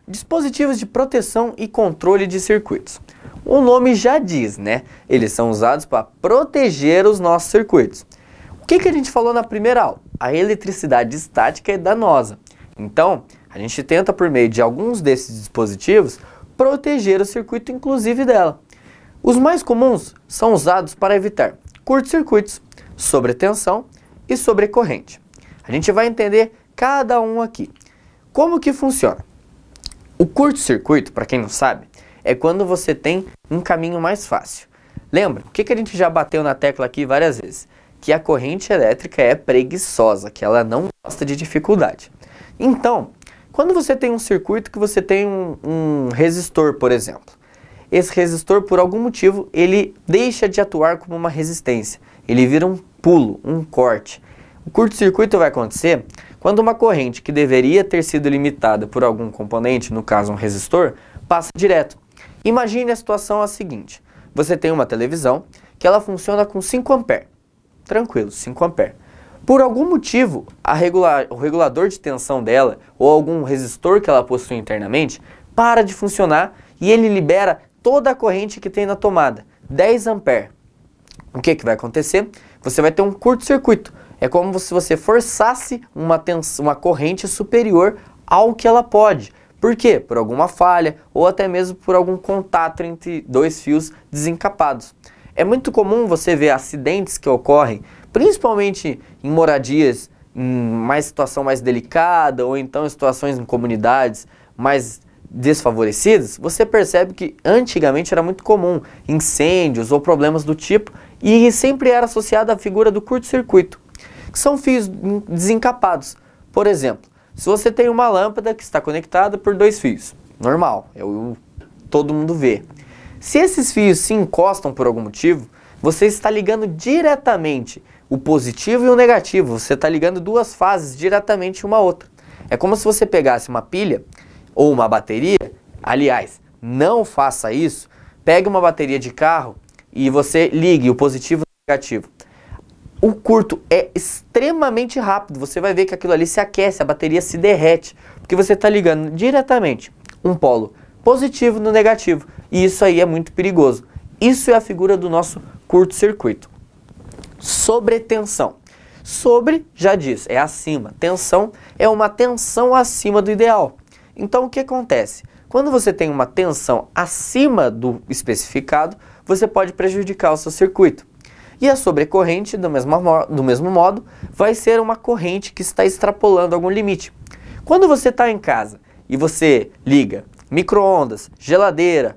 Dispositivos de proteção e controle de circuitos. O nome já diz, né? Eles são usados para proteger os nossos circuitos. O que a gente falou na primeira aula? A eletricidade estática é danosa. Então, a gente tenta, por meio de alguns desses dispositivos, proteger o circuito, inclusive dela. Os mais comuns são usados para evitar curtos-circuitos, sobretensão e sobrecorrente. A gente vai entender cada um aqui. Como que funciona? O curto-circuito, para quem não sabe, é quando você tem um caminho mais fácil. Lembra? O que a gente já bateu na tecla aqui várias vezes? Que a corrente elétrica é preguiçosa, que ela não gosta de dificuldade. Então, quando você tem um circuito que você tem um resistor, por exemplo, esse resistor, por algum motivo, ele deixa de atuar como uma resistência. Ele vira um pulo, um corte. O curto-circuito vai acontecer quando uma corrente que deveria ter sido limitada por algum componente, no caso um resistor, passa direto. Imagine a situação a seguinte: você tem uma televisão que ela funciona com 5 A. Tranquilo, 5 A. Por algum motivo, o regulador de tensão dela ou algum resistor que ela possui internamente para de funcionar e ele libera toda a corrente que tem na tomada, 10 A. O que vai acontecer? Você vai ter um curto-circuito. É como se você forçasse uma corrente superior ao que ela pode. Por quê? Por alguma falha ou até mesmo por algum contato entre dois fios desencapados. É muito comum você ver acidentes que ocorrem, principalmente em moradias, em situação mais delicada ou então em situações em comunidades mais desfavorecidas. Você percebe que antigamente era muito comum incêndios ou problemas do tipo e sempre era associado à figura do curto-circuito, que são fios desencapados. Por exemplo, se você tem uma lâmpada que está conectada por 2 fios, normal, todo mundo vê. Se esses fios se encostam por algum motivo, você está ligando diretamente o positivo e o negativo, você está ligando 2 fases diretamente uma à outra. É como se você pegasse uma pilha ou uma bateria, aliás, não faça isso, pegue uma bateria de carro e você ligue o positivo e o negativo. O curto é extremamente rápido, você vai ver que aquilo ali se aquece, a bateria se derrete, porque você está ligando diretamente um polo positivo no negativo, e isso aí é muito perigoso. Isso é a figura do nosso curto-circuito. Sobretensão. Sobre, já diz, é acima. Tensão é uma tensão acima do ideal. Então o que acontece? Quando você tem uma tensão acima do especificado, você pode prejudicar o seu circuito. E a sobrecorrente, do mesmo modo, vai ser uma corrente que está extrapolando algum limite. Quando você está em casa e você liga micro-ondas, geladeira,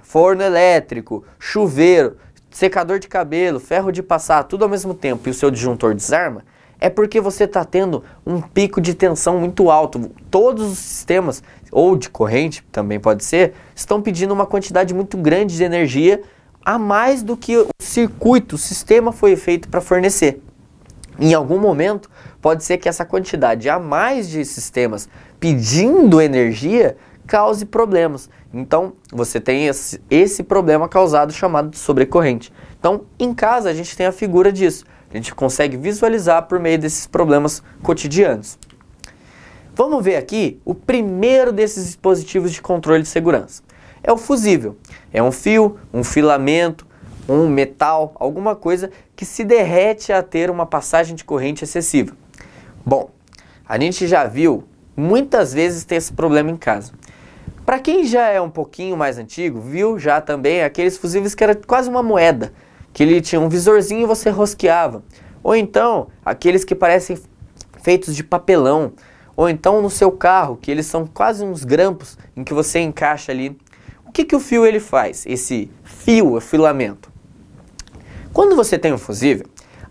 forno elétrico, chuveiro, secador de cabelo, ferro de passar, tudo ao mesmo tempo e o seu disjuntor desarma, é porque você está tendo um pico de tensão muito alto. Todos os sistemas, ou de corrente também pode ser, estão pedindo uma quantidade muito grande de energia a mais do que o circuito, o sistema foi feito para fornecer. Em algum momento, pode ser que essa quantidade a mais de sistemas pedindo energia cause problemas. Então, você tem esse problema causado chamado de sobrecorrente. Então, em casa, a gente tem a figura disso. A gente consegue visualizar por meio desses problemas cotidianos. Vamos ver aqui o primeiro desses dispositivos de controle de segurança. É o fusível. É um fio, um filamento, um metal, alguma coisa que se derrete a ter uma passagem de corrente excessiva. Bom, a gente já viu muitas vezes ter esse problema em casa. Para quem já é um pouquinho mais antigo, viu já também aqueles fusíveis que era quase uma moeda, que ele tinha um visorzinho e você rosqueava. Ou então, aqueles que parecem feitos de papelão. Ou então no seu carro, que eles são quase uns grampos em que você encaixa ali. O que o fio ele faz? Esse fio, filamento. Quando você tem um fusível,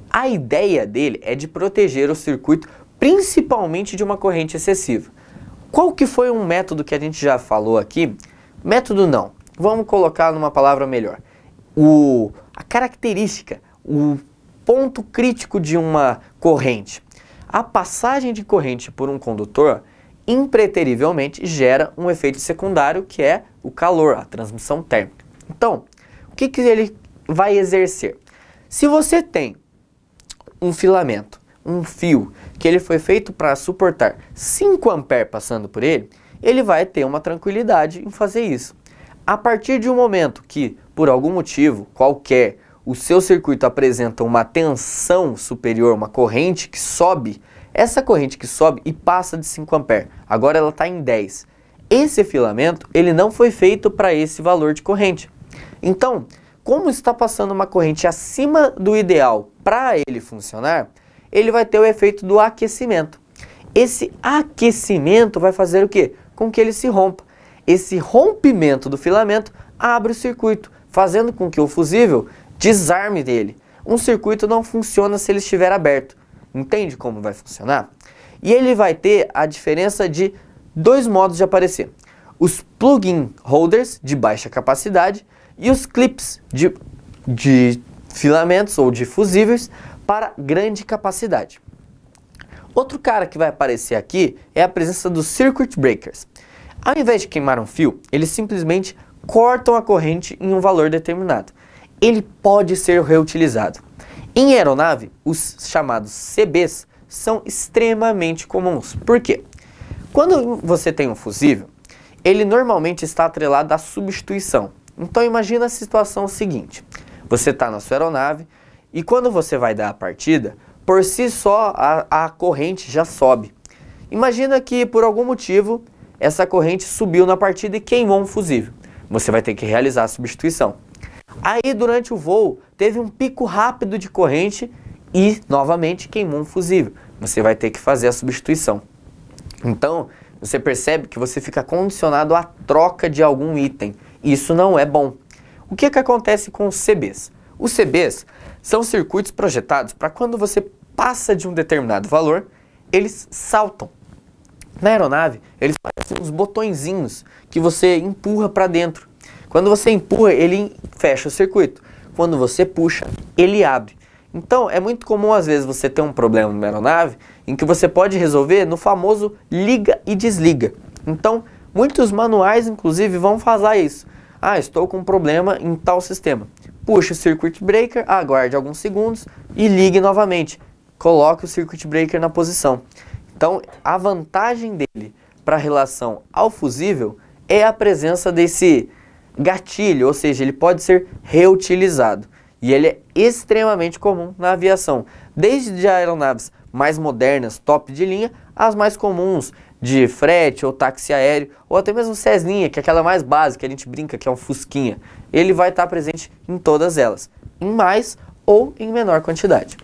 a ideia dele é de proteger o circuito, principalmente de uma corrente excessiva. Qual que foi um método que a gente já falou aqui? Método não. Vamos colocar numa palavra melhor. A característica, o ponto crítico de uma corrente. A passagem de corrente por um condutor impreterivelmente gera um efeito secundário que é o calor, a transmissão térmica. Então, o que ele vai exercer? Se você tem um filamento, um fio, que ele foi feito para suportar 5 A passando por ele, ele vai ter uma tranquilidade em fazer isso. A partir de um momento que, por algum motivo qualquer, o seu circuito apresenta uma tensão superior, uma corrente que sobe, essa corrente que sobe e passa de 5 A, agora ela está em 10. Esse filamento ele não foi feito para esse valor de corrente. Então, como está passando uma corrente acima do ideal para ele funcionar, ele vai ter o efeito do aquecimento. Esse aquecimento vai fazer o quê? Com que ele se rompa. Esse rompimento do filamento abre o circuito, fazendo com que o fusível desarme dele. Um circuito não funciona se ele estiver aberto. Entende como vai funcionar? E ele vai ter a diferença de dois modos de aparecer. Os plug-in holders de baixa capacidade e os clips de filamentos ou de fusíveis para grande capacidade. Outro cara que vai aparecer aqui é a presença dos circuit breakers. Ao invés de queimar um fio, eles simplesmente cortam a corrente em um valor determinado. Ele pode ser reutilizado. Em aeronave, os chamados CBs são extremamente comuns. Por quê? Quando você tem um fusível, ele normalmente está atrelado à substituição. Então imagina a situação seguinte. Você está na sua aeronave e quando você vai dar a partida, por si só a corrente já sobe. Imagina que por algum motivo essa corrente subiu na partida e queimou um fusível. Você vai ter que realizar a substituição. Aí durante o voo teve um pico rápido de corrente e novamente queimou um fusível. Você vai ter que fazer a substituição. Então você percebe que você fica condicionado à troca de algum item. Isso não é bom. O que acontece com os CBs? Os CBs são circuitos projetados para quando você passa de um determinado valor, eles saltam. Na aeronave, eles parecem uns botõezinhos que você empurra para dentro. Quando você empurra, ele fecha o circuito. Quando você puxa, ele abre. Então, é muito comum às vezes você ter um problema numa aeronave em que você pode resolver no famoso liga e desliga. Então, muitos manuais, inclusive, vão fazer isso. Ah, estou com um problema em tal sistema. Puxe o circuit breaker, aguarde alguns segundos e ligue novamente. Coloque o circuit breaker na posição. Então, a vantagem dele para relação ao fusível é a presença desse gatilho, ou seja, ele pode ser reutilizado. E ele é extremamente comum na aviação, desde aeronaves mais modernas, top de linha, as mais comuns de frete ou táxi aéreo, ou até mesmo Cessninha, que é aquela mais básica, a gente brinca que é um fusquinha. Ele vai estar presente em todas elas, em mais ou em menor quantidade.